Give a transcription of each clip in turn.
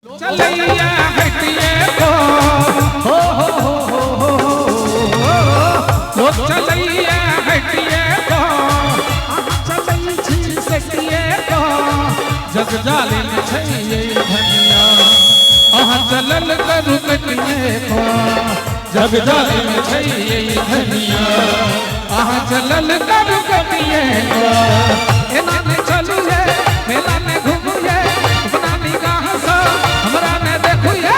चलैया हटिए को हो चलैया हटिए को चलै छी सटिए को जग जालिन छै धनिया अहाँ चलल करू कटिए को जग जालिन छै धनिया अहाँ चलल करू कटिए को एना ने चलू है मेला में घूमिए अपना निगाह से हमरा ने देखिए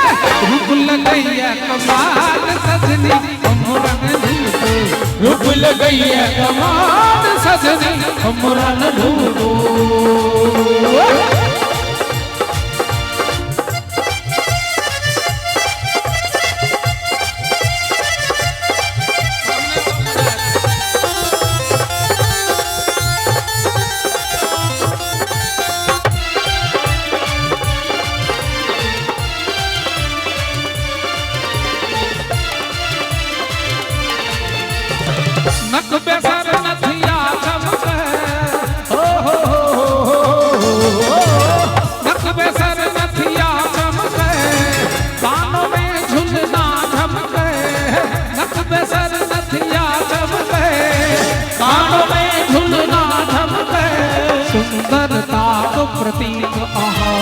रूप लगैया कमाल सजनी हमरा ने ढूंढो रूप लगैया कमाल सजनी हमरा ने ढूंढो नक बेसर नथिया चमके नक बेसर नथिया चमके कानों में झुलना झमके नक बेसर नथिया चमके कानों में झुलना झमके सुंदरता को प्रतीक आहा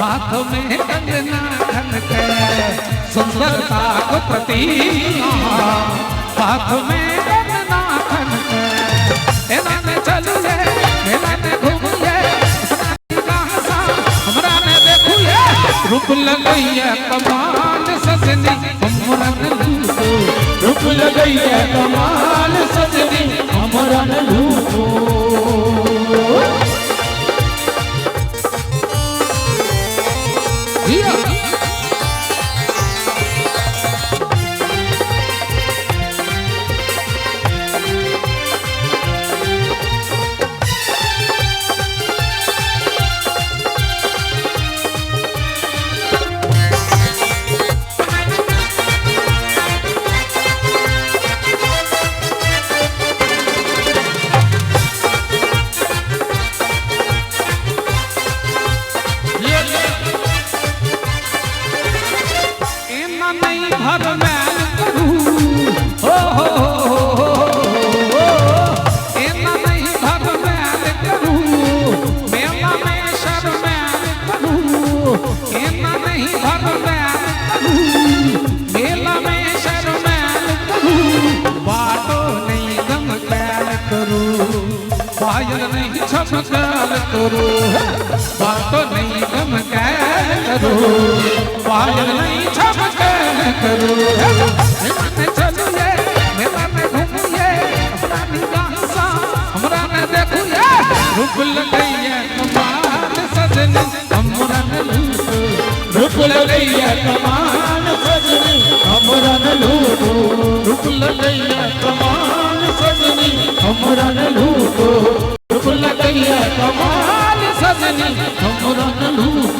हाथ में कंगना खनके सुंदरता को प्रतीक आहा हाथ में कंगना खनके एना में चलिए मेला में घूमिए कहाँ सा हमरा ने देखिए रूप लगैया कमाल सजनी हमरा ने लूटो रूप लगैया कमाल सजनी हमरा ने लूटो भर मैल करूं हो एना नहीं भर मैल करूं मेला में शर्मैल करूं एना नहीं भर मैल करूं मेला में शर्मैल करूं बाटो नहीं गम कैल करूं पायल नहीं छमकल करूं बाटो नहीं गम कैल करूं पायल नहीं छमकल करूं चलिए मेला में घूमिए अपना निगाह सा हमरा ने देखिए रूप लगैया कमाल सजनी हमरा ने लूटो रूप लगैया कमाल सजनी हमरा ने लूटो रूप लगैया कमाल सजनी हमरा ने लूटो रूप लगैया कमाल सजनी हमरा ने लूटो